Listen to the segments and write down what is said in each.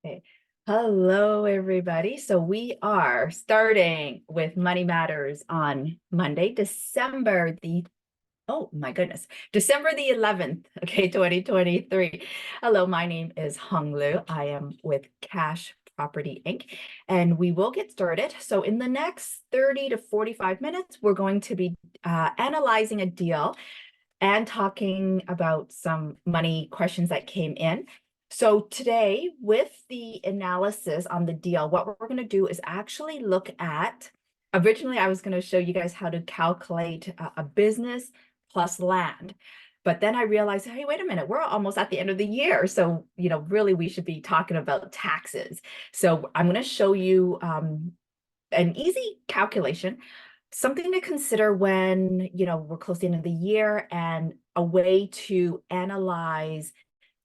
Okay. Hello, everybody. So we are starting with Money Matters on Monday, oh my goodness, December the 11th, okay, 2023. Hello, my name is Hung Lu. I am with Cash Property Inc. And we will get started. So in the next 30 to 45 minutes, we're going to be analyzing a deal and talking about some money questions that came in. So today, with the analysis on the deal, what we're going to do is actually look at, originally I was going to show you guys how to calculate a business plus land. But then I realized, hey, wait a minute, we're almost at the end of the year. So, really we should be talking about taxes. So I'm going to show you an easy calculation, something to consider when, we're close to the end of the year, and a way to analyze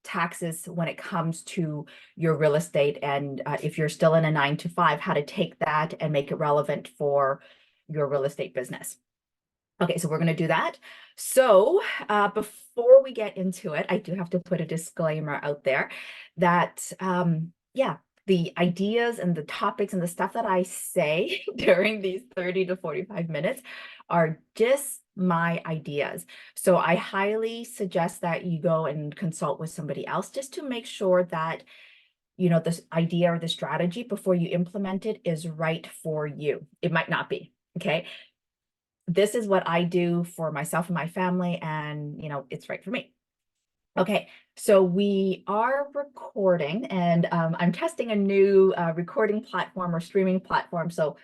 taxes when it comes to your real estate. And if you're still in a 9 to 5, how to take that and make it relevant for your real estate business. Okay, so we're going to do that. So before we get into it, I do have to put a disclaimer out there that, yeah, the ideas and the topics and the stuff that I say during these 30 to 45 minutes are just my ideas. So I highly suggest that you go and consult with somebody else just to make sure that, this idea or the strategy before you implement it is right for you. It might not be, okay? This is what I do for myself and my family, and it's right for me. Okay, so we are recording, and I'm testing a new recording platform or streaming platform. So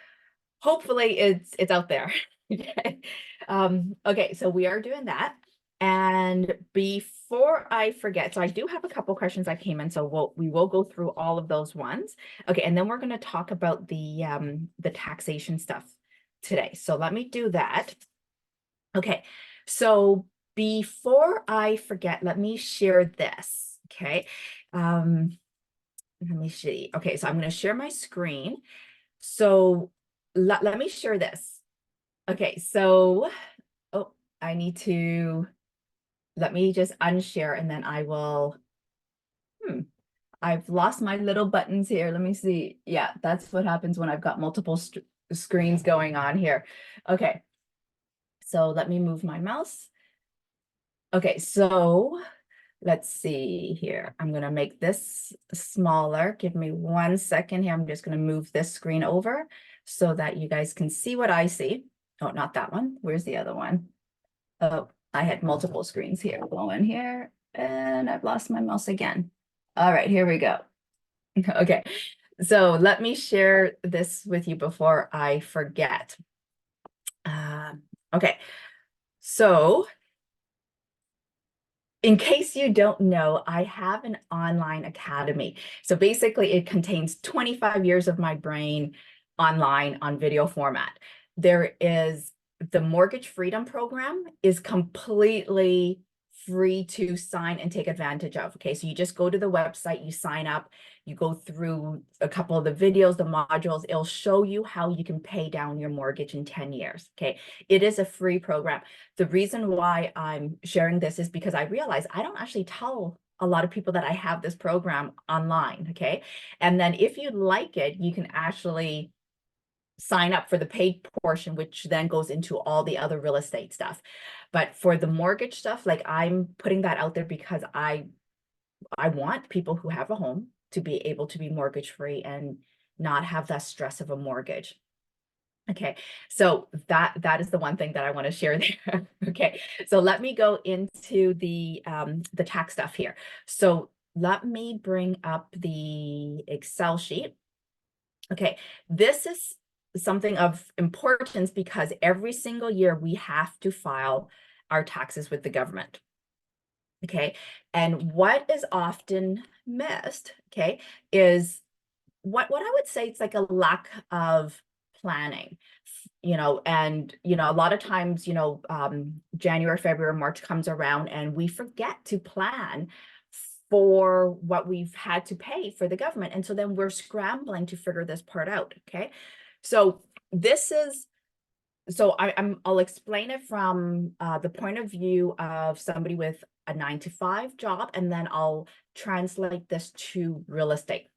hopefully it's out there. Okay. Okay, so we are doing that. And before I forget, so I do have a couple questions that came in, so we will go through all of those ones. Okay, and then we're going to talk about the taxation stuff today. So let me do that. Okay, so before I forget, let me share this. Okay, let me see. Okay, so I'm going to share my screen. So let me share this. Okay, so, oh, I need to, let me just unshare and then I will, I've lost my little buttons here. Let me see. Yeah, that's what happens when I've got multiple screens going on here. Okay, so let me move my mouse. Okay, so let's see here. I'm gonna make this smaller. Give me 1 second here. I'm just gonna move this screen over so that you guys can see what I see. Oh, not that one. Where's the other one? Oh, I had multiple screens here. Go in here, and I've lost my mouse again. All right, here we go. Okay, so let me share this with you before I forget. Okay, so in case you don't know, I have an online academy. So basically, it contains 25 years of my brain online on video format. There is the Mortgage Freedom Program is completely free to sign and take advantage of. Okay, so you just go to the website, you sign up, you go through a couple of the videos, the modules. It'll show you how you can pay down your mortgage in 10 years. Okay, it is a free program. The reason why I'm sharing this is because I realize I don't actually tell a lot of people that I have this program online, okay? And then if you like it, you can actually sign up for the paid portion, which then goes into all the other real estate stuff. But for the mortgage stuff, like, I'm putting that out there because I want people who have a home to be able to be mortgage free and not have that stress of a mortgage. Okay, so that is the one thing that I want to share there. Okay, so let me go into the tax stuff here. So let me bring up the Excel sheet. Okay, this is something of importance because every single year we have to file our taxes with the government. Okay, and what is often missed, okay, is what I would say it's like a lack of planning, and a lot of times, January, February, March comes around and we forget to plan for what we've had to pay for the government. And so then we're scrambling to figure this part out. Okay, so this is, so I'll explain it from the point of view of somebody with a 9 to 5 job, and then I'll translate this to real estate.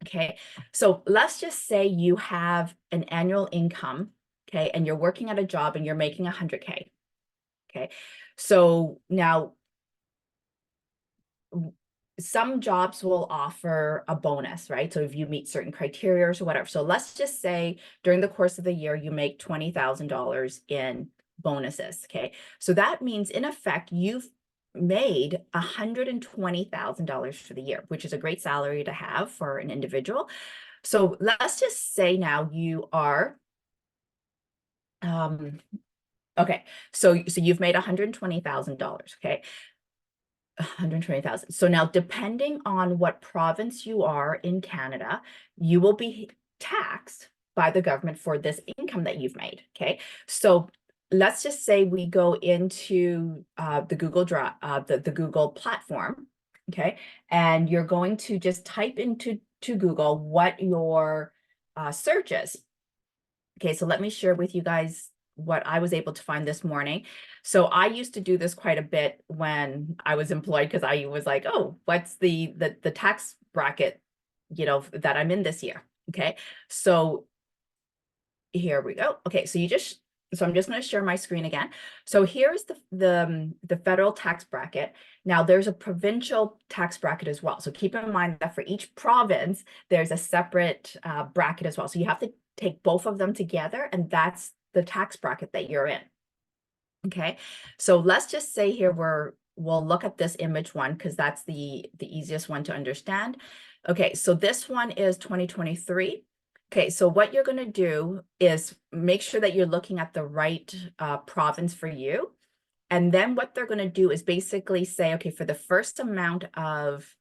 Okay, so let's just say you have an annual income, okay, and you're working at a job and you're making 100K. Okay, so now some jobs will offer a bonus, right? So if you meet certain criteria or whatever. So let's just say during the course of the year, you make $20,000 in bonuses, okay? So that means in effect, you've made $120,000 for the year, which is a great salary to have for an individual. So let's just say now you are, okay, so you've made $120,000, okay? 120,000. So now, depending on what province you are in Canada, you will be taxed by the government for this income that you've made. Okay. So let's just say we go into the Google Drive, the Google platform. Okay. And you're going to just type into Google what your search is. Okay, so let me share with you guys what I was able to find this morning. So I used to do this quite a bit when I was employed because I was like, oh, what's the tax bracket, that I'm in this year? Okay, so here we go. Okay, so I'm just going to share my screen again. So here's the federal tax bracket. Now there's a provincial tax bracket as well. So keep in mind that for each province, there's a separate bracket as well. So you have to take both of them together, and that's the tax bracket that you're in. Okay, so let's just say here we'll look at this image one because that's the easiest one to understand. Okay, so this one is 2023. Okay, so what you're going to do is make sure that you're looking at the right province for you. And then what they're going to do is basically say, okay, for the first amount of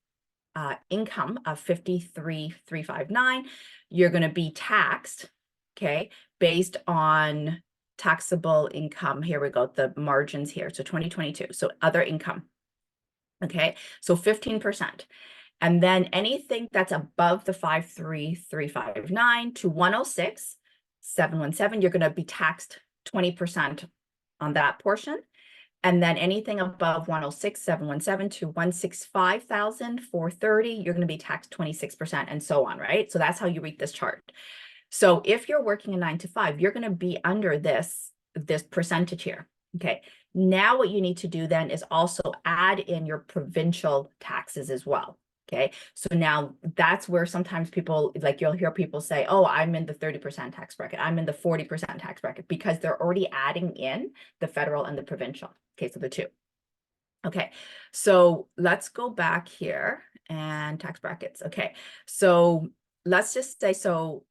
income of 53,359, you're going to be taxed, okay, based on taxable income. Here we go, the margins here. So 2022, so other income. Okay, so 15%. And then anything that's above the 53,359 to 106,717, you're going to be taxed 20% on that portion. And then anything above 106,717 to 165,430, you're going to be taxed 26% and so on, right? So that's how you read this chart. So if you're working a 9 to 5, you're going to be under this percentage here. Okay. Now what you need to do then is also add in your provincial taxes as well. Okay. So now that's where sometimes people, like you'll hear people say, oh, I'm in the 30% tax bracket. I'm in the 40% tax bracket because they're already adding in the federal and the provincial. Okay. So the two. Okay. So let's go back here and tax brackets. Okay. So let's just say, so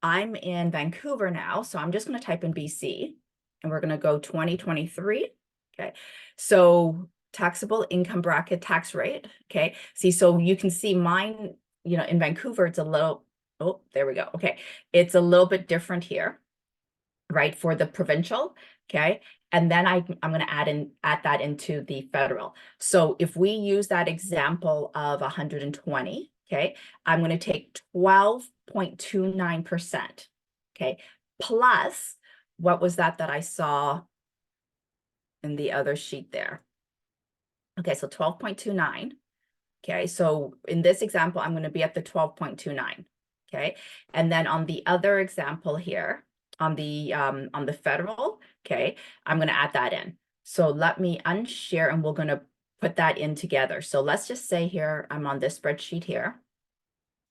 I'm in Vancouver now, so I'm just going to type in BC and we're going to go 2023. Okay. So taxable income bracket tax rate. Okay. See, so you can see mine, in Vancouver, it's a little, oh, there we go. Okay. It's a little bit different here, right, for the provincial. Okay. And then I'm going to add that into the federal. So if we use that example of 120, okay, I'm going to take 12.29%, okay, plus what was that I saw in the other sheet there? Okay, so 12.29. Okay, so in this example, I'm going to be at the 12.29. Okay, and then on the other example here, on the federal, okay, I'm going to add that in. So let me unshare and we're going to put that in together. So let's just say here, I'm on this spreadsheet here,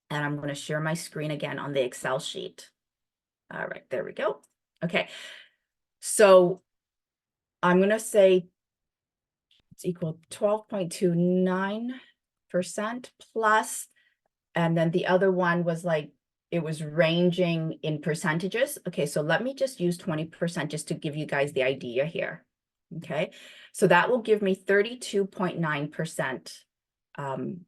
and I'm going to share my screen again on the Excel sheet. All right, there we go. Okay, so I'm going to say it's equal 12.29% plus, and then the other one was like, it was ranging in percentages. Okay, so let me just use 20% just to give you guys the idea here. Okay, so that will give me 32.9% on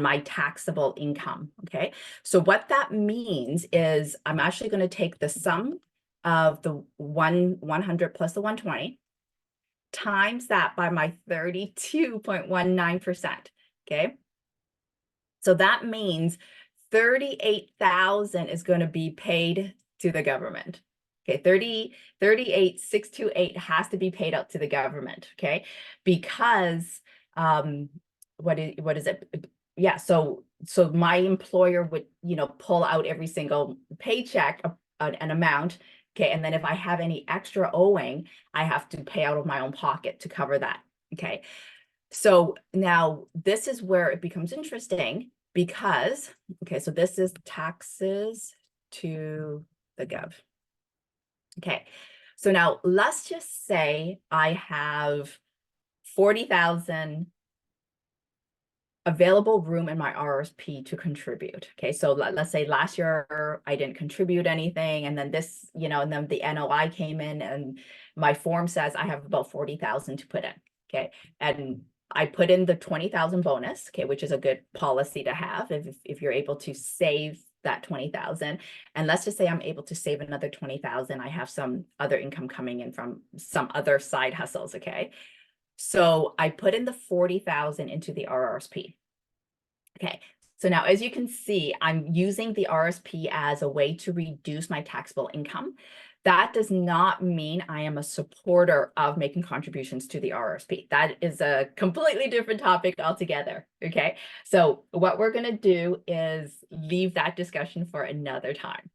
my taxable income. Okay, so what that means is I'm actually going to take the sum of the 100 plus the 120 times that by my 32.19%. Okay, so that means 38,000 is going to be paid to the government. Okay, 38,628 has to be paid out to the government. Okay, because what is it? Yeah, so so my employer would, pull out every single paycheck, an amount. Okay. And then if I have any extra owing, I have to pay out of my own pocket to cover that. Okay. So now this is where it becomes interesting because, okay, so this is taxes to the gov. Okay. So now let's just say I have 40,000 available room in my RSP to contribute. Okay, so let's say last year I didn't contribute anything, and then this, and then the NOI came in, and my form says I have about 40,000 to put in. Okay, and I put in the 20,000 bonus. Okay, which is a good policy to have if you're able to save that 20,000. And let's just say I'm able to save another 20,000. I have some other income coming in from some other side hustles. Okay. So I put in the 40,000 into the RRSP. Okay, so now as you can see, I'm using the RSP as a way to reduce my taxable income. That does not mean I am a supporter of making contributions to the RSP. That is a completely different topic altogether. Okay, so what we're going to do is leave that discussion for another time.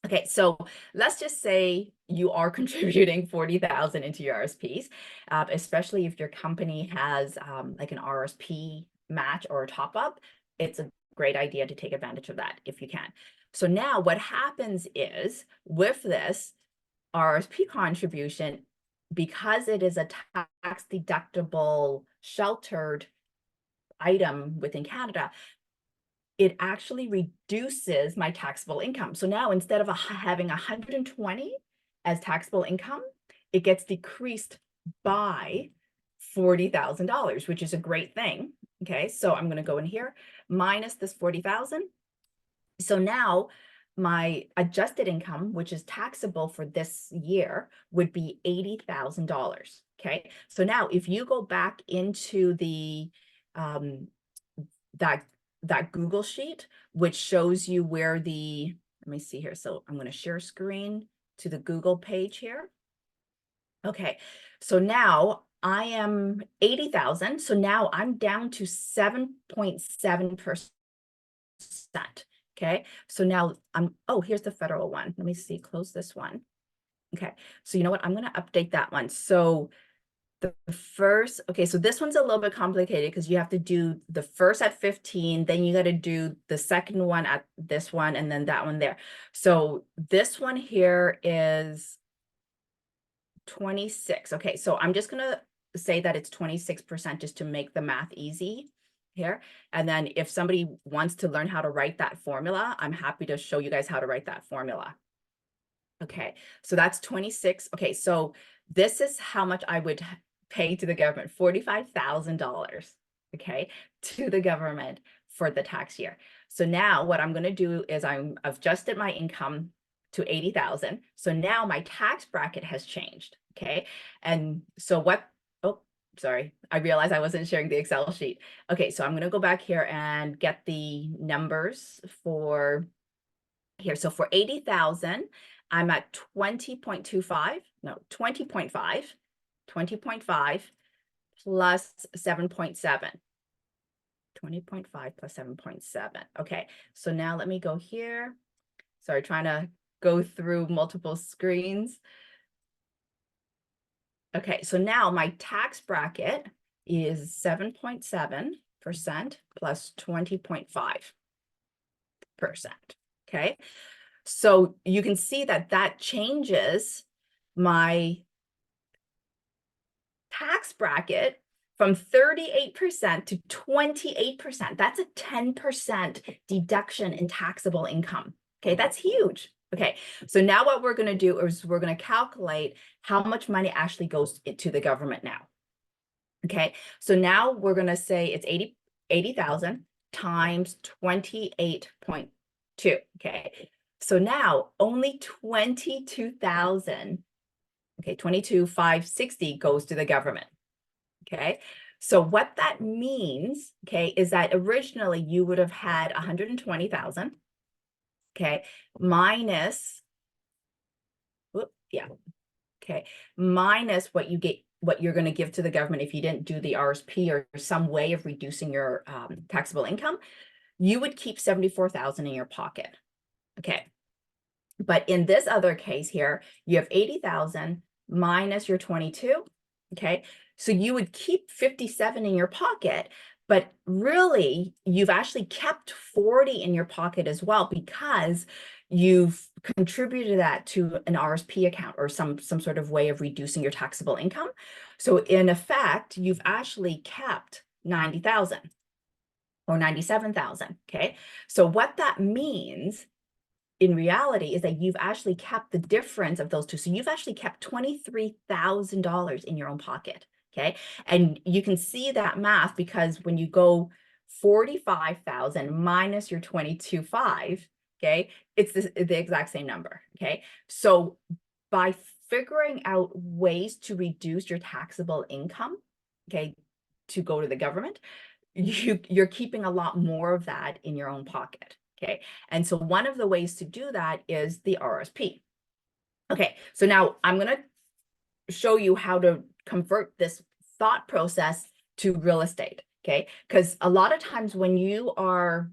Okay, so let's just say you are contributing 40,000 into your RSPs, especially if your company has like an RSP match or a top up. It's a great idea to take advantage of that if you can. So now what happens is with this RSP contribution, because it is a tax deductible sheltered item within Canada, it actually reduces my taxable income. So now instead of having 120 as taxable income, it gets decreased by $40,000, which is a great thing. Okay, so I'm going to go in here, minus this 40,000. So now my adjusted income, which is taxable for this year, would be $80,000. Okay, so now if you go back into the that Google sheet, which shows you where let me see here. So I'm going to share screen to the Google page here. Okay, so now I am 80,000. So now I'm down to 7.7%. Okay, so now here's the federal one. Let me see, close this one. Okay, so you know what? I'm going to update that one. So the first, okay, so this one's a little bit complicated because you have to do the first at 15, then you got to do the second one at this one, and then that one there. So this one here is 26. Okay, so I'm just going to say that it's 26% just to make the math easy here. And then if somebody wants to learn how to write that formula, I'm happy to show you guys how to write that formula. Okay, so that's 26. Okay, so this is how much I would pay to the government, $45,000, okay, to the government for the tax year. So now what I'm going to do is I've adjusted my income to 80,000. So now my tax bracket has changed, okay? And so sorry, I realized I wasn't sharing the Excel sheet. Okay, so I'm going to go back here and get the numbers for here. So for 80,000, I'm at 20.25, no, 20.5 plus 7.7. 20.5 plus 7.7. Okay, so now let me go here. Sorry, trying to go through multiple screens. Okay, so now my tax bracket is 7.7% plus 20.5%. Okay, so you can see that that changes my tax bracket from 38% to 28%. That's a 10% deduction in taxable income. Okay, that's huge. Okay, so now what we're going to do is we're going to calculate how much money actually goes to the government now. Okay, so now we're going to say it's 80,000 times 28.2. Okay, so now only 22,000, okay, 22,560 goes to the government. Okay, so what that means, okay, is that originally you would have had 120,000, okay, minus, minus what you get, what you're going to give to the government if you didn't do the RSP or some way of reducing your taxable income. you would keep 74,000 in your pocket. Okay. But in this other case here, you have 80,000 minus your 22. Okay. So you would keep 57 in your pocket, but really you've actually kept 40 in your pocket as well, because you've contributed that to an RSP account or some sort of way of reducing your taxable income. So in effect, you've actually kept 90,000 or 97,000. Okay. So what that means in reality is that you've actually kept the difference of those two. So you've actually kept $23,000 in your own pocket. Okay. And you can see that math because when you go 45,000 minus your 22,500, okay, it's the exact same number. Okay. So by figuring out ways to reduce your taxable income, okay, to go to the government, you're keeping a lot more of that in your own pocket. Okay. And so one of the ways to do that is the RSP. Okay. So now I'm going to show you how to convert this thought process to real estate. Okay. Because a lot of times when you are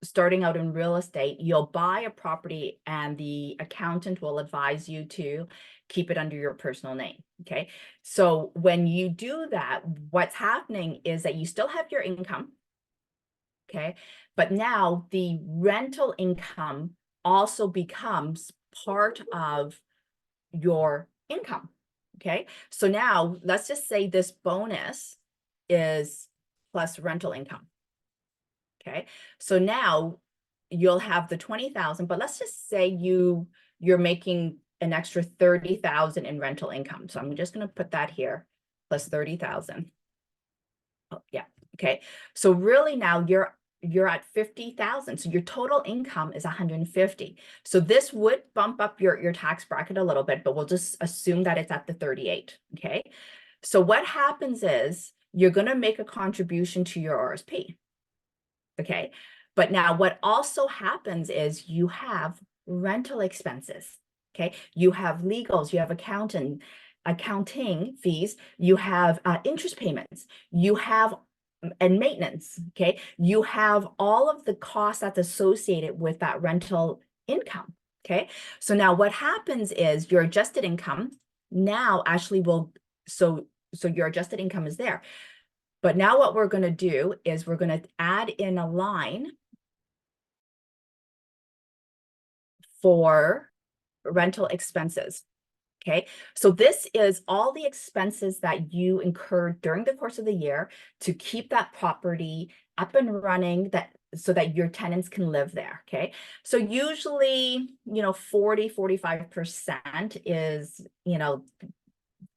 starting out in real estate, you'll buy a property and the accountant will advise you to keep it under your personal name. Okay. So when you do that, what's happening is that you still have your income. Okay. But now the rental income also becomes part of your income. Okay. So now let's just say this bonus is plus rental income. Okay. So now you'll have the 20,000, but let's just say you're making an extra 30,000 in rental income. So I'm just going to put that here, plus 30,000. Oh, yeah. Okay. So really now you're at 50,000. So your total income is 150. So this would bump up your tax bracket a little bit, but we'll just assume that it's at the 38. Okay. So what happens is you're going to make a contribution to your RSP. Okay. But now what also happens is you have rental expenses. Okay. You have legals, you have accounting fees, you have interest payments, you have and maintenance. Okay. You have all of the costs that's associated with that rental income. Okay. So now what happens is your adjusted income now actually will, so your adjusted income is there. But now what we're going to do is we're going to add in a line for rental expenses. Okay, so this is all the expenses that you incurred during the course of the year to keep that property up and running, that so that your tenants can live there. Okay, so usually, 40-45% is,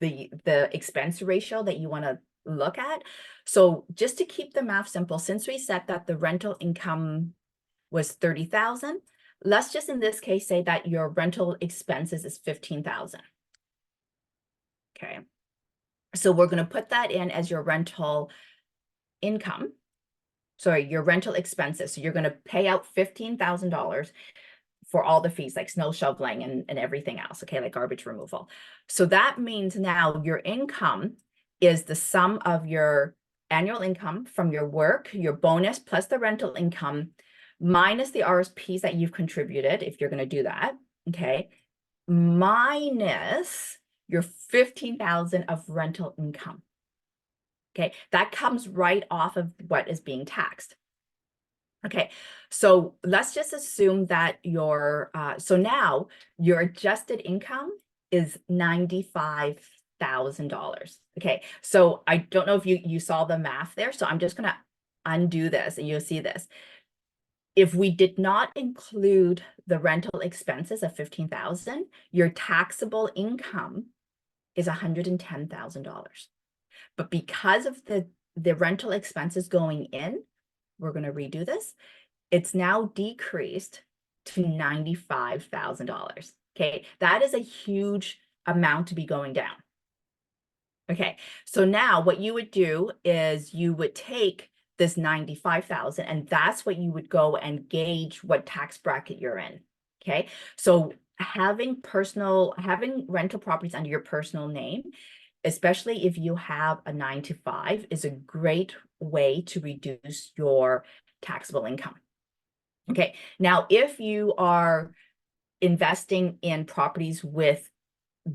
the expense ratio that you want to look at. So just to keep the math simple, since we said that the rental income was 30,000, let's just in this case say that your rental expenses is 15,000. Okay. So we're going to put that in as your rental income. Sorry, your rental expenses. So you're going to pay out $15,000 for all the fees like snow shoveling and everything else. Okay. Like garbage removal. So that means now your income is the sum of your annual income from your work, your bonus plus the rental income minus the RSPs that you've contributed, if you're going to do that. Okay. Minus your 15,000 of rental income. Okay, that comes right off of what is being taxed. Okay, so let's just assume that so now your adjusted income is $95,000. Okay, so I don't know if you saw the math there, so I'm just gonna undo this and you'll see this. If we did not include the rental expenses of 15,000, your taxable income is $110,000. But because of the rental expenses going in, we're going to redo this. It's now decreased to $95,000. Okay, that is a huge amount to be going down. Okay, so now what you would do is you would take this 95,000 and that's what you would go and gauge what tax bracket you're in. Okay, so having rental properties under your personal name, especially if you have a 9-to-5, is a great way to reduce your taxable income. Okay, now if you are investing in properties with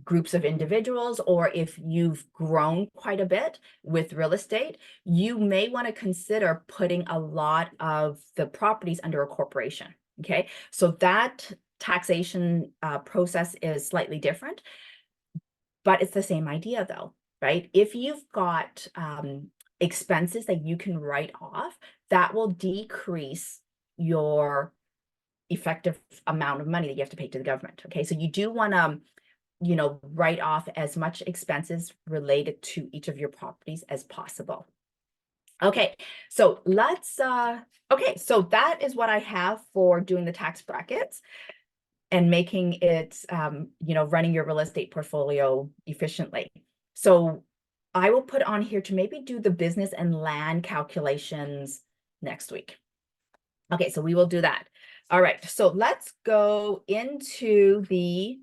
groups of individuals, or if you've grown quite a bit with real estate, you may want to consider putting a lot of the properties under a corporation. Okay, so that taxation process is slightly different, but it's the same idea though, right? If you've got expenses that you can write off, that will decrease your effective amount of money that you have to pay to the government. Okay, so you do want to, you know, write off as much expenses related to each of your properties as possible. Okay, so let's okay, so that is what I have for doing the tax brackets and making it you know, running your real estate portfolio efficiently. So I will put on here to maybe do the business and land calculations next week. Okay, so we will do that. All right, so let's go into the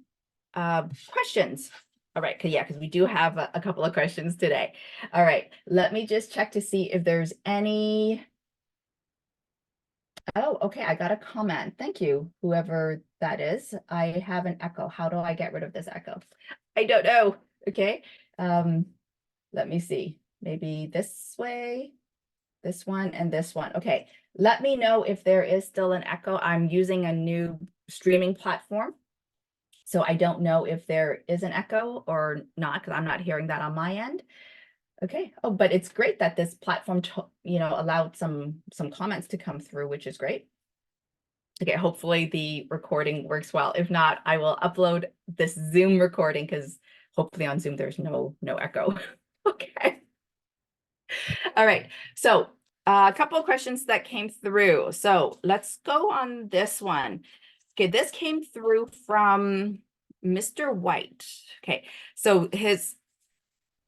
questions. All right, yeah, because we do have a couple of questions today. All right, let me just check to see if there's any. Oh, okay, I got a comment. Thank you, whoever that is. I have an echo. How do I get rid of this echo? I don't know. Okay, let me see. Maybe this way, this one, and this one. Okay, let me know if there is still an echo. I'm using a new streaming platform, so I don't know if there is an echo or not, because I'm not hearing that on my end. Okay. Oh, but it's great that this platform, you know, allowed some comments to come through, which is great. Okay, hopefully the recording works well. If not, I will upload this Zoom recording, because hopefully on Zoom there's no echo. Okay. All right. So a couple of questions that came through. So let's go on this one. Okay, this came through from Mr. White. Okay, so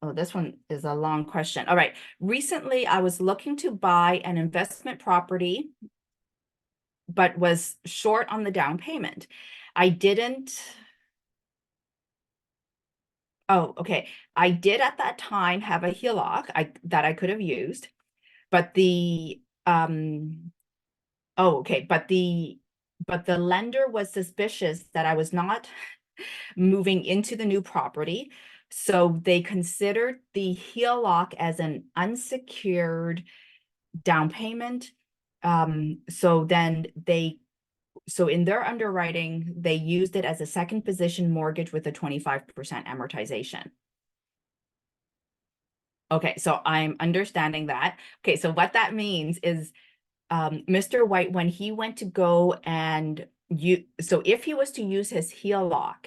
oh, this one is a long question. All right. Recently, I was looking to buy an investment property, but was short on the down payment. I didn't. Oh, okay. I did at that time have a HELOC that I could have used, but the oh, okay, but the lender was suspicious that I was not moving into the new property. So they considered the HELOC as an unsecured down payment. So then so in their underwriting, they used it as a second position mortgage with a 25% amortization. Okay, so I'm understanding that. Okay, so what that means is Mr. White, when he went to go and so if he was to use his HELOC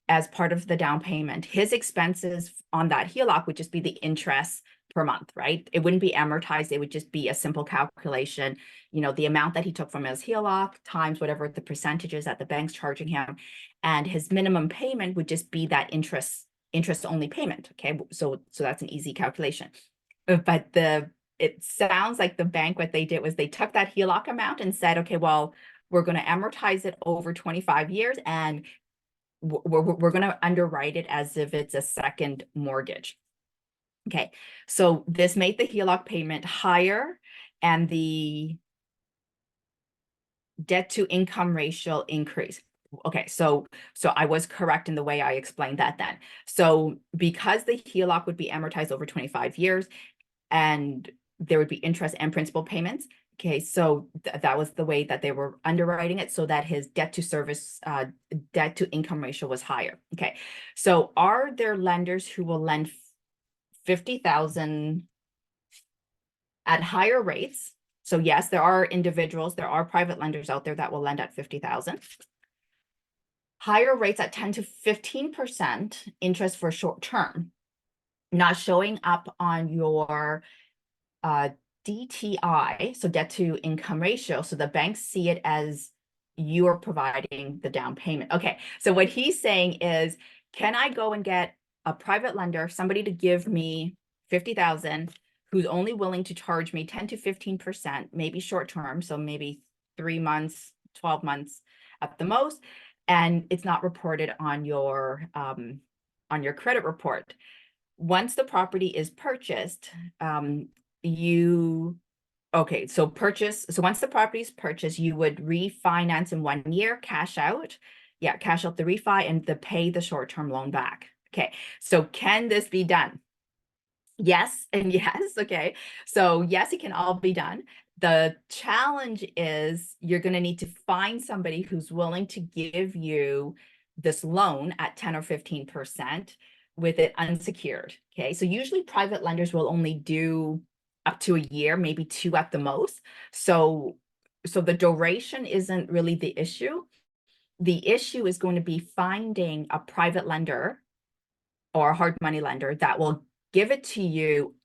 as part of the down payment, his expenses on that HELOC would just be the interest per month, right? It wouldn't be amortized. It would just be a simple calculation, you know, the amount that he took from his HELOC times whatever the percentages that the bank's charging him. And his minimum payment would just be that interest only payment. Okay, so that's an easy calculation. But it sounds like the bank, what they did was they took that HELOC amount and said, okay, well, we're going to amortize it over 25 years, and we're going to underwrite it as if it's a second mortgage. Okay, so this made the HELOC payment higher and the debt to income ratio increase. Okay, so I was correct in the way I explained that then. So because the HELOC would be amortized over 25 years and there would be interest and principal payments, okay, so that was the way that they were underwriting it, so that his debt to service, debt to income ratio was higher. Okay, so are there lenders who will lend 50,000 at higher rates? So yes, there are individuals, there are private lenders out there that will lend at 50,000. Higher rates at 10 to 15% interest for short term, not showing up on your DTI, so debt to income ratio. So the banks see it as you are providing the down payment. Okay, so what he's saying is, can I go and get a private lender, somebody to give me 50,000, who's only willing to charge me 10 to 15%, maybe short term, so maybe 3 months, 12 months at the most, and it's not reported on your credit report. Once the property is purchased, you Okay, so once the property is purchased, you would refinance in 1 year, cash out. Yeah, cash out the refi and pay the short-term loan back. Okay, so can this be done? Yes and yes. Okay, so yes, it can all be done. The challenge is you're going to need to find somebody who's willing to give you this loan at 10 or 15% with it unsecured. Okay, so usually private lenders will only do up to a year, maybe two at the most. So the duration isn't really the issue. The issue is going to be finding a private lender or a hard money lender that will give it to you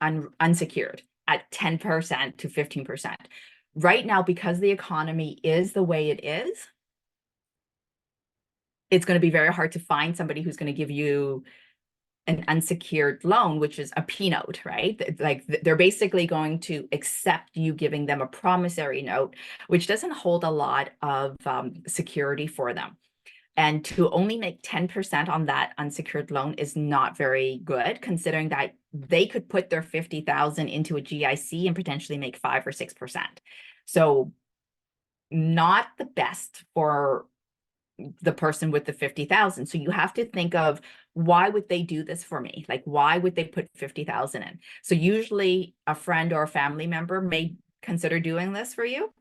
unsecured at 10% to 15%. Right now, because the economy is the way it is, it's going to be very hard to find somebody who's going to give you an unsecured loan, which is a P note, right? Like they're basically going to accept you giving them a promissory note, which doesn't hold a lot of security for them. And to only make 10% on that unsecured loan is not very good, considering that they could put their 50,000 into a GIC and potentially make 5 or 6%. So not the best for the person with the 50,000. So you have to think of, why would they do this for me? Like, why would they put 50,000 in? So usually a friend or a family member may consider doing this for you.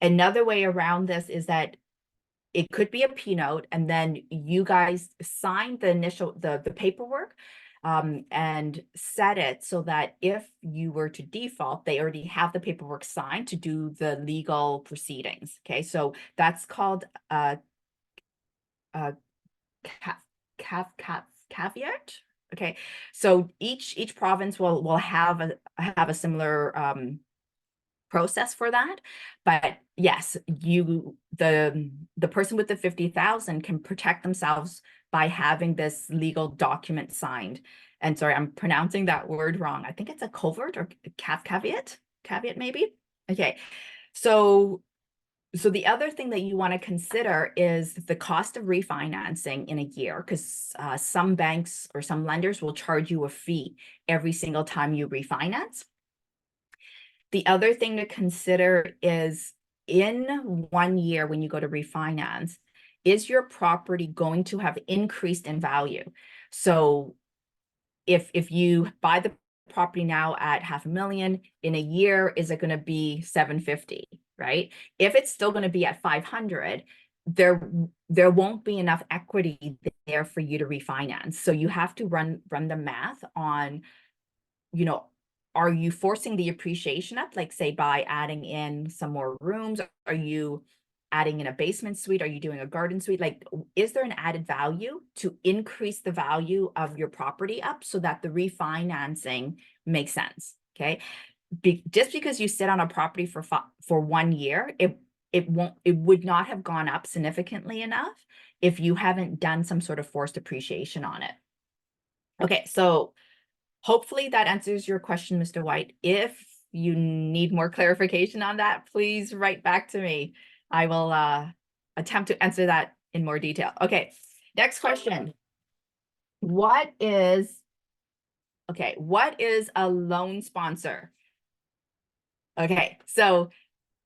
Another way around this is that it could be a P note, and then you guys sign the paperwork and set it so that if you were to default, they already have the paperwork signed to do the legal proceedings. Okay, so that's called uh, caveat. Okay, so each province will have a similar process for that. But yes, the person with the 50,000 can protect themselves by having this legal document signed. And sorry, I'm pronouncing that word wrong. I think it's a covert or caveat maybe. Okay, so the other thing that you want to consider is the cost of refinancing in a year, because some banks or some lenders will charge you a fee every single time you refinance. The other thing to consider is, in 1 year when you go to refinance, is your property going to have increased in value? So if you buy the property now at 500,000, in a year, is it going to be 750, right? If it's still going to be at 500, there won't be enough equity there for you to refinance. So you have to run the math on, you know, are you forcing the appreciation up, like say by adding in some more rooms? Are you adding in a basement suite? Are you doing a garden suite? Like, is there an added value to increase the value of your property up so that the refinancing makes sense? Okay. Just because you sit on a property for 1 year, it would not have gone up significantly enough if you haven't done some sort of forced appreciation on it. Okay, so hopefully that answers your question, Mr. White. If you need more clarification on that, please write back to me. I will attempt to answer that in more detail. Okay, next question. What is a loan sponsor? Okay, so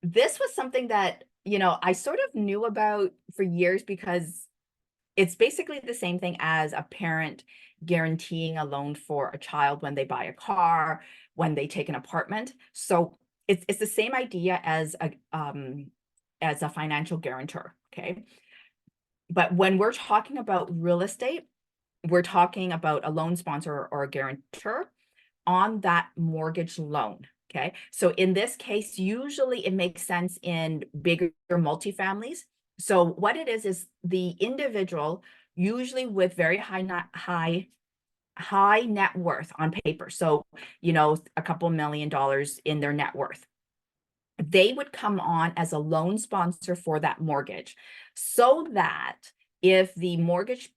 this was something that, I sort of knew about for years, because it's basically the same thing as a parent guaranteeing a loan for a child when they buy a car, when they take an apartment. So it's the same idea as a financial guarantor. Okay. But when we're talking about real estate, we're talking about a loan sponsor or a guarantor on that mortgage loan. Okay. So in this case, usually it makes sense in bigger multifamilies. So what it is the individual, usually with very high net worth on paper. So, a couple $1 million in their net worth. They would come on as a loan sponsor for that mortgage, so that if the mortgage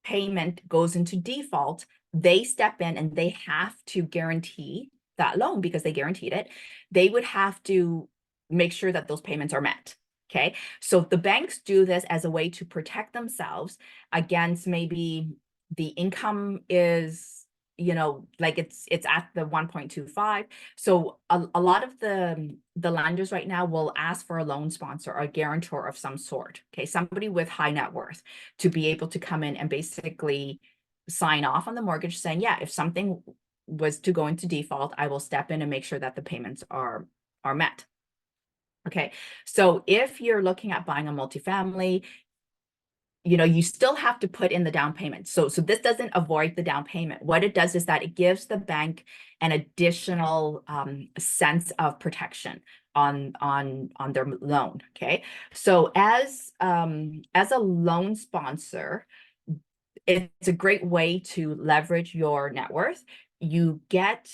payment goes into default, they step in and they have to guarantee that loan because they guaranteed it. They would have to make sure that those payments are met. Okay. So the banks do this as a way to protect themselves against, maybe the income is like it's at the 1.25. So a lot of the lenders right now will ask for a loan sponsor or a guarantor of some sort. Okay, somebody with high net worth to be able to come in and basically sign off on the mortgage saying, yeah, if something was to go into default, I will step in and make sure that the payments are met. Okay, so if you're looking at buying a multifamily, you still have to put in the down payment. So this doesn't avoid the down payment. What it does is that it gives the bank an additional sense of protection on their loan. Okay, so as a loan sponsor, it's a great way to leverage your net worth. You get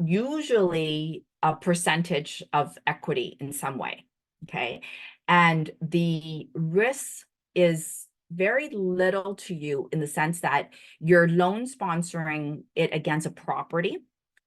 usually a percentage of equity in some way. Okay, and the risk is very little to you in the sense that you're loan sponsoring it against a property.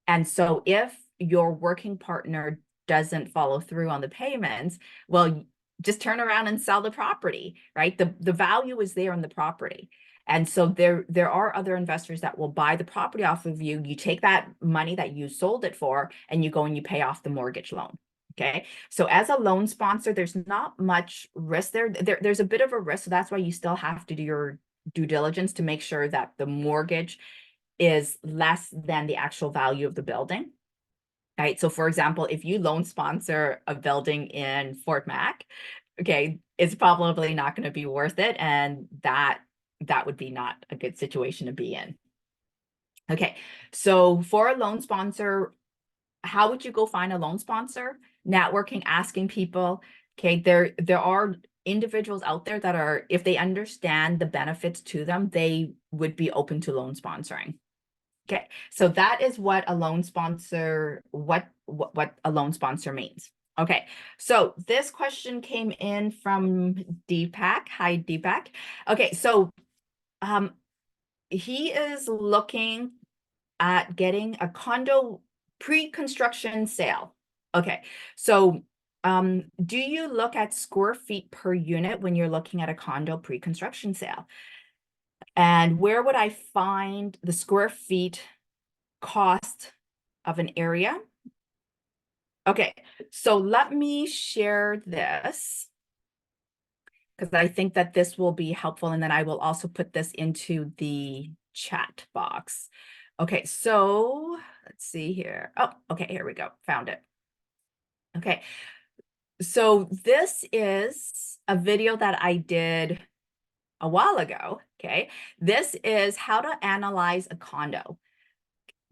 And so if your working partner doesn't follow through on the payments, well, just turn around and sell the property, right? The value is there in the property. And so there are other investors that will buy the property off of you. You take that money that you sold it for and you go and you pay off the mortgage loan. Okay, so as a loan sponsor, there's not much risk there. There's a bit of a risk. So that's why you still have to do your due diligence to make sure that the mortgage is less than the actual value of the building. Right. So for example, if you loan sponsor a building in Fort Mac, okay, it's probably not going to be worth it. And that would be not a good situation to be in. Okay, so for a loan sponsor, how would you go find a loan sponsor? Networking, asking people. Okay, there are individuals out there that are, if they understand the benefits to them, they would be open to loan sponsoring. Okay, so that is what a loan sponsor, what a loan sponsor means. Okay, so this question came in from Deepak. Hi, Deepak. Okay, so he is looking at getting a condo pre-construction sale. Okay, so do you look at square feet per unit when you're looking at a condo pre-construction sale? And where would I find the square feet cost of an area? Okay, so let me share this because I think that this will be helpful. And then I will also put this into the chat box. Okay, so let's see here. Oh, okay, here we go. Found it. Okay, so this is a video that I did a while ago. Okay, this is how to analyze a condo.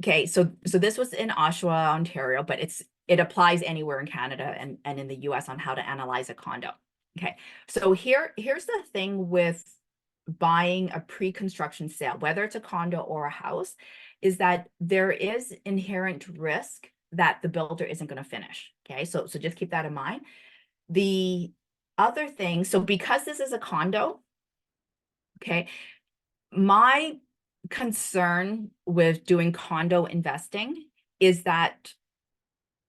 Okay, so this was in Oshawa, Ontario, but it applies anywhere in Canada and in the US on how to analyze a condo. Okay, so here's the thing with buying a pre-construction sale, whether it's a condo or a house, is that there is inherent risk that the builder isn't going to finish. Okay, so just keep that in mind. The other thing, so because this is a condo, okay, my concern with doing condo investing is that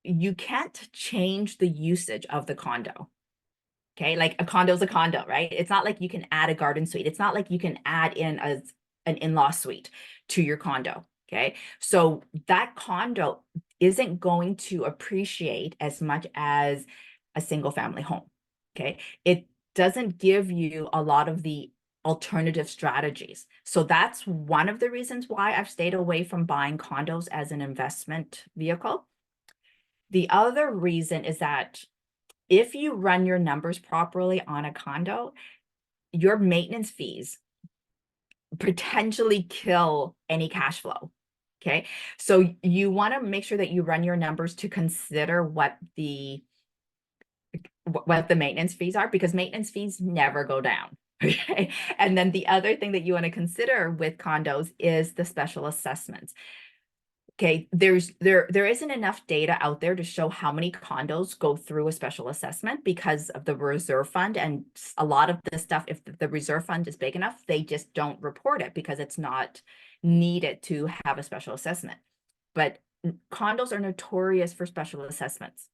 you can't change the usage of the condo. Okay, like a condo is a condo, right? It's not like you can add a garden suite. It's not like you can add in an in-law suite to your condo. Okay, so that condo isn't going to appreciate as much as a single family home. Okay, it doesn't give you a lot of the alternative strategies. So that's one of the reasons why I've stayed away from buying condos as an investment vehicle. The other reason is that if you run your numbers properly on a condo, your maintenance fees potentially kill any cash flow. Okay, so you want to make sure that you run your numbers to consider what the maintenance fees are, because maintenance fees never go down. Okay, and then the other thing that you want to consider with condos is the special assessments. Okay, there isn't enough data out there to show how many condos go through a special assessment because of the reserve fund, and a lot of this stuff, if the reserve fund is big enough, they just don't report it because it's not needed to have a special assessment. But condos are notorious for special assessments.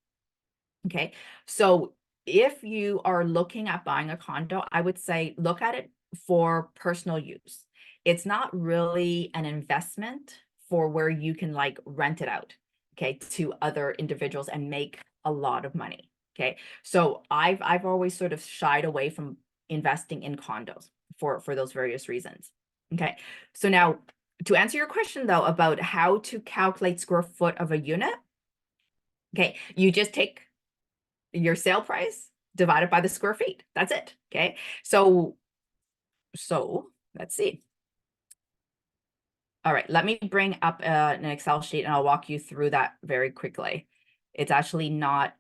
Okay, so if you are looking at buying a condo, I would say look at it for personal use. it's not really an investment for where you can like rent it out, okay, to other individuals and make a lot of money. Okay. So I've always sort of shied away from investing in condos for those various reasons. Okay. So now to answer your question though about how to calculate square foot of a unit, okay, you just take your sale price divided by the square feet. That's it. Okay. So let's see. All right, let me bring up an Excel sheet and I'll walk you through that very quickly. It's actually not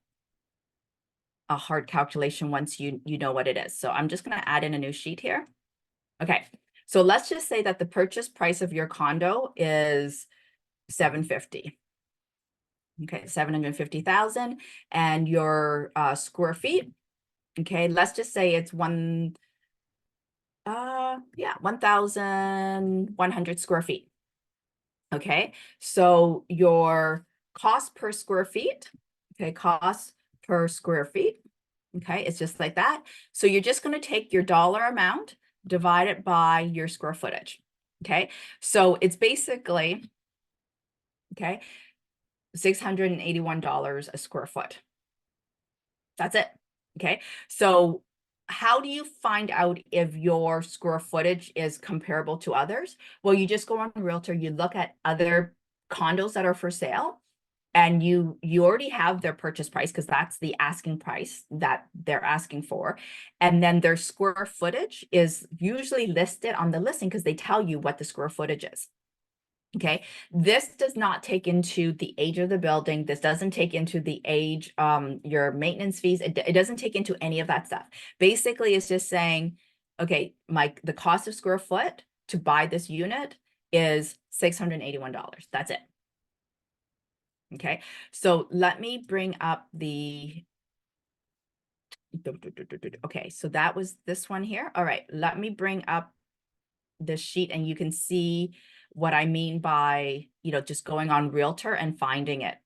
a hard calculation once you know what it is. So I'm just going to add in a new sheet here. Okay, so let's just say that the purchase price of your condo is $750. Okay, 750,000, and your square feet. Okay, let's just say it's 1,100 square feet. Okay, so your cost per square feet, okay, cost per square feet, okay, it's just like that. So you're just going to take your dollar amount, divide it by your square footage, okay? So it's basically, okay, $681 a square foot. That's it, okay? So how do you find out if your square footage is comparable to others? Well, you just go on Realtor, you look at other condos that are for sale, and you already have their purchase price because that's the asking price that they're asking for. And then their square footage is usually listed on the listing because they tell you what the square footage is. Okay, this does not take into the age of the building. This doesn't take into the age, your maintenance fees. It doesn't take into any of that stuff. Basically, it's just saying, okay, Mike, the cost of square foot to buy this unit is $681. That's it. Okay, so let me bring up the, okay, so that was this one here. All right, let me bring up the sheet and you can see what I mean by, just going on Realtor and finding it.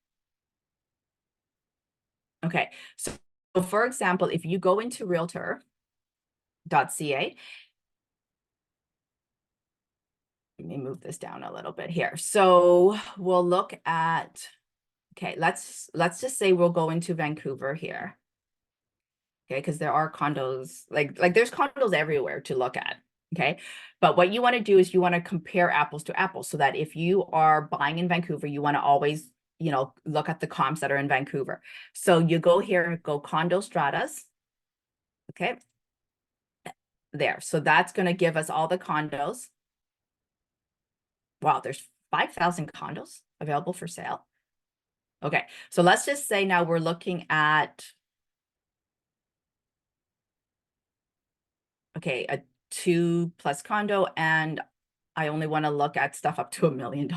Okay, so for example, if you go into realtor.ca, let me move this down a little bit here. So we'll look at, okay, let's just say we'll go into Vancouver here. Okay, because there are condos, like there's condos everywhere to look at. Okay, but what you want to do is you want to compare apples to apples so that if you are buying in Vancouver, you want to always, look at the comps that are in Vancouver. So you go here and go condo stratas. Okay, there. So that's going to give us all the condos. Wow, there's 5,000 condos available for sale. Okay, so let's just say now we're looking at, okay, a 2+ condo, and I only want to look at stuff up to $1 million.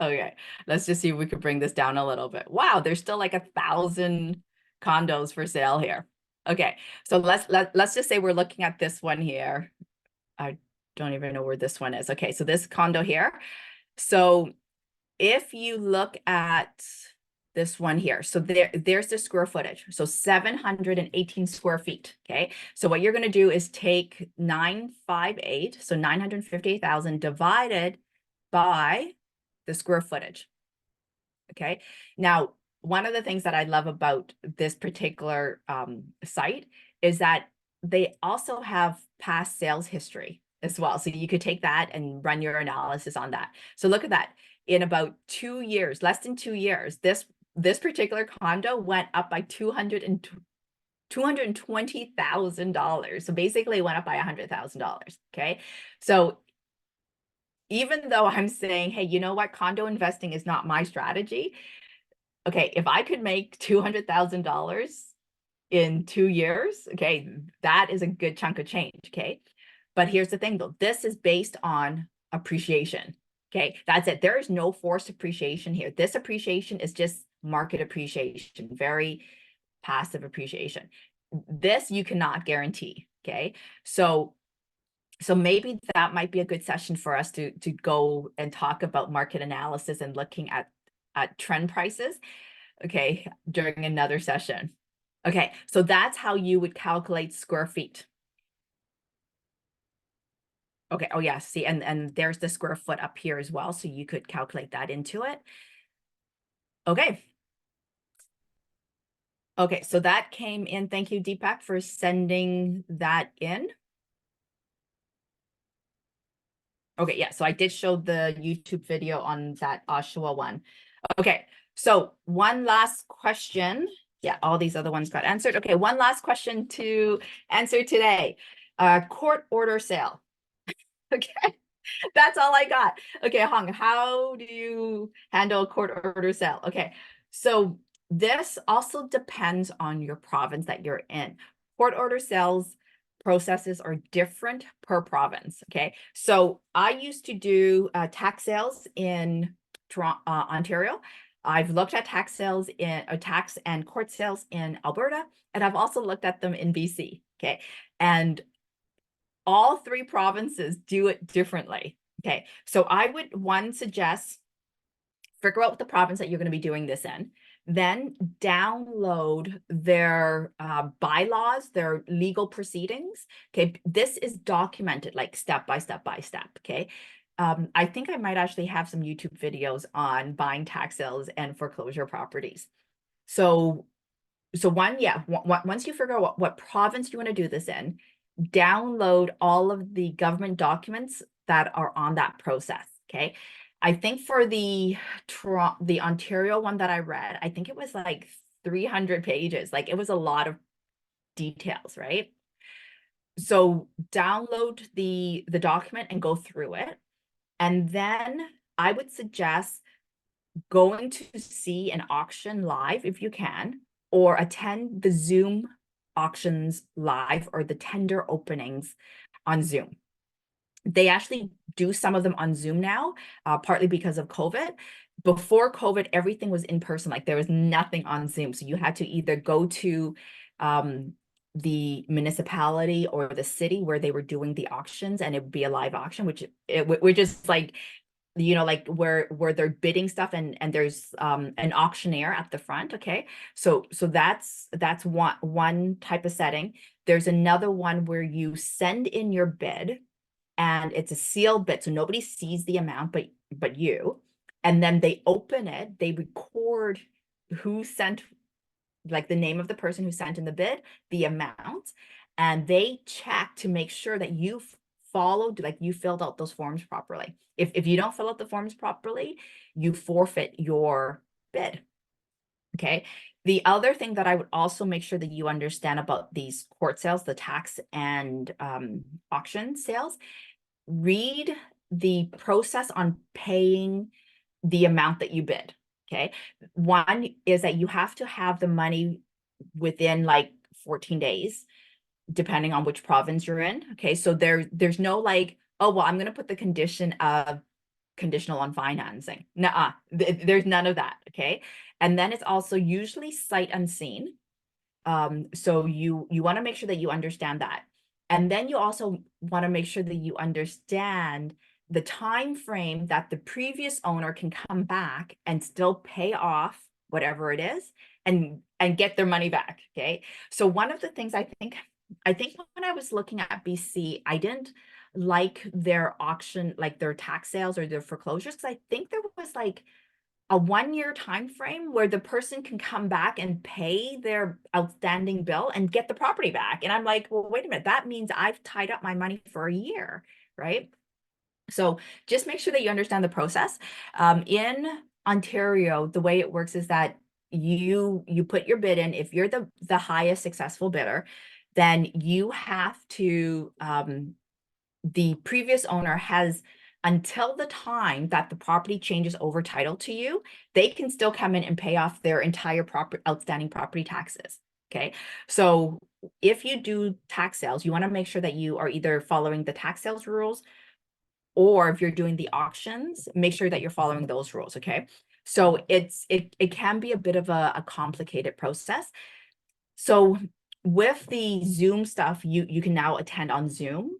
Okay, let's just see if we could bring this down a little bit. Wow, there's still like 1,000 condos for sale here. Okay, so let's just say we're looking at this one here. I don't even know where this one is. Okay, so this condo here. So if you look at this one here, so there's the square footage. So 718 square feet. Okay, so what you're going to do is take 958, so 958,000 divided by the square footage. Okay, now one of the things that I love about this particular site is that they also have past sales history as well. So you could take that and run your analysis on that. So look at that. In about 2 years, less than 2 years, this particular condo went up by $220,000. So basically it went up by $100,000. Okay, so even though I'm saying, hey, you know what, condo investing is not my strategy. Okay, if I could make $200,000 in 2 years, okay, that is a good chunk of change. Okay, but here's the thing though, this is based on appreciation. Okay, that's it. There is no forced appreciation here. This appreciation is just market appreciation, very passive appreciation. This you cannot guarantee. Okay, so maybe that might be a good session for us to go and talk about market analysis and looking at trend prices, okay, during another session. Okay, so that's how you would calculate square feet. Okay, oh yeah, see, and there's the square foot up here as well, so you could calculate that into it. Okay. Okay, so that came in. Thank you, Deepak, for sending that in. Okay, yeah, so I did show the YouTube video on that Oshawa one. Okay, so one last question. Yeah, all these other ones got answered. Okay, one last question to answer today. Court order sale. Okay, that's all I got. Okay, Hong, how do you handle a court order sale? Okay, so this also depends on your province that you're in. Court order sales processes are different per province. Okay, so I used to do tax sales in Ontario. I've looked at tax sales in tax and court sales in Alberta, and I've also looked at them in BC. Okay, and all three provinces do it differently. Okay, so I would suggest figure out what the province that you're going to be doing this in, then download their bylaws, their legal proceedings. Okay, this is documented like step by step by step. Okay, I think I might actually have some YouTube videos on buying tax sales and foreclosure properties. So once you figure out what province you want to do this in, download all of the government documents that are on that process. Okay. I think for the Ontario one that I read, I think it was like 300 pages. Like it was a lot of details, right? So download the document and go through it. And then I would suggest going to see an auction live if you can, or attend the Zoom auctions live or the tender openings on Zoom. They actually do some of them on Zoom now, partly because of COVID. Before COVID, everything was in person. Like there was nothing on Zoom. So you had to either go to the municipality or the city where they were doing the auctions, and it would be a live auction, which we're just like, like where they're bidding stuff, and there's an auctioneer at the front. Okay, so that's one type of setting. There's another one where you send in your bid, and it's a sealed bid, so nobody sees the amount but you, and then they open it, they record who sent, like the name of the person who sent in the bid, the amount, and they check to make sure that you've followed, like you filled out those forms properly. If you don't fill out the forms properly, you forfeit your bid. Okay. The other thing that I would also make sure that you understand about these court sales, the tax and auction sales, read the process on paying the amount that you bid. Okay. One is that you have to have the money within like 14 days, depending on which province you're in. Okay. So there's no like, oh, well, I'm going to put the condition of conditional on financing. Nuh-uh. There's none of that. Okay. And then it's also usually sight unseen. So you want to make sure that you understand that. And then you also want to make sure that you understand the time frame that the previous owner can come back and still pay off whatever it is and get their money back. Okay. So one of the things I think when I was looking at BC, I didn't like their auction, like their tax sales or their foreclosures, because I think there was like a 1-year time frame where the person can come back and pay their outstanding bill and get the property back. And I'm like, well, wait a minute, that means I've tied up my money for a year, right? So just make sure that you understand the process. In Ontario, the way it works is that you put your bid in. If you're the highest successful bidder, then you have to, the previous owner has until the time that the property changes over title to you, they can still come in and pay off their entire outstanding property taxes. Okay. So if you do tax sales, you want to make sure that you are either following the tax sales rules, or if you're doing the auctions, make sure that you're following those rules. Okay. So it can be a bit of a complicated process. So with the Zoom stuff, you can now attend on Zoom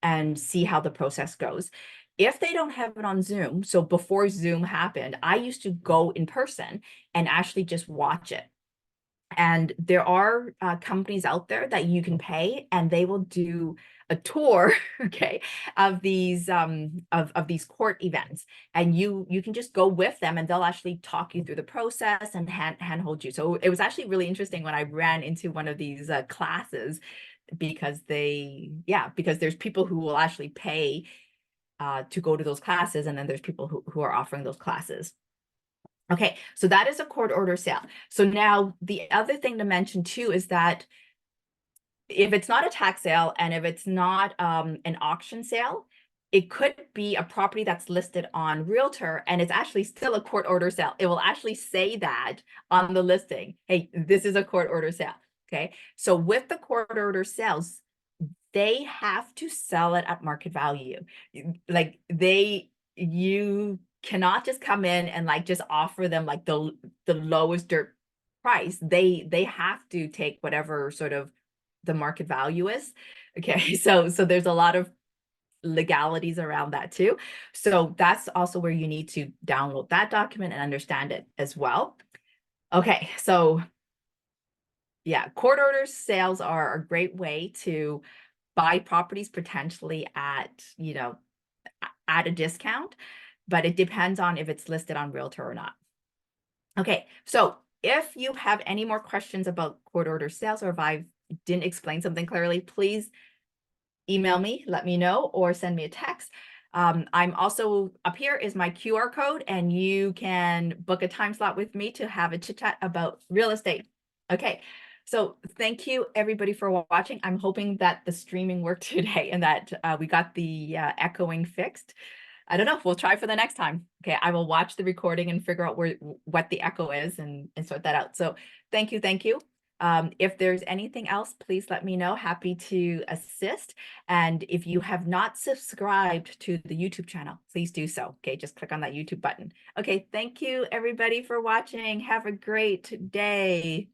and see how the process goes. If they don't have it on Zoom, so before Zoom happened, I used to go in person and actually just watch it. And there are companies out there that you can pay, and they will do a tour, okay, of these court events, and you can just go with them, and they'll actually talk you through the process and handhold you. So it was actually really interesting when I ran into one of these classes, because because there's people who will actually pay to go to those classes, and then there's people who are offering those classes. Okay, so that is a court order sale. So now the other thing to mention too is that if it's not a tax sale and if it's not an auction sale, it could be a property that's listed on Realtor and it's actually still a court order sale. It will actually say that on the listing. Hey, this is a court order sale. Okay, so with the court order sales, they have to sell it at market value. Like you cannot just come in and like just offer them like the lowest dirt price. They have to take whatever sort of the market value is. Okay, so there's a lot of legalities around that too. So that's also where you need to download that document and understand it as well. Okay, so yeah, court order sales are a great way to buy properties potentially at, at a discount, but it depends on if it's listed on Realtor or not. Okay, so if you have any more questions about court order sales, or if I didn't explain something clearly, please email me, let me know, or send me a text. I'm also, up here is my QR code, and you can book a time slot with me to have a chit chat about real estate. Okay, so thank you everybody for watching. I'm hoping that the streaming worked today and that we got the echoing fixed. I don't know, we'll try for the next time. Okay, I will watch the recording and figure out what the echo is and sort that out. So thank you, thank you. If there's anything else, please let me know. Happy to assist. And if you have not subscribed to the YouTube channel, please do so. Okay, just click on that YouTube button. Okay, thank you everybody for watching. Have a great day.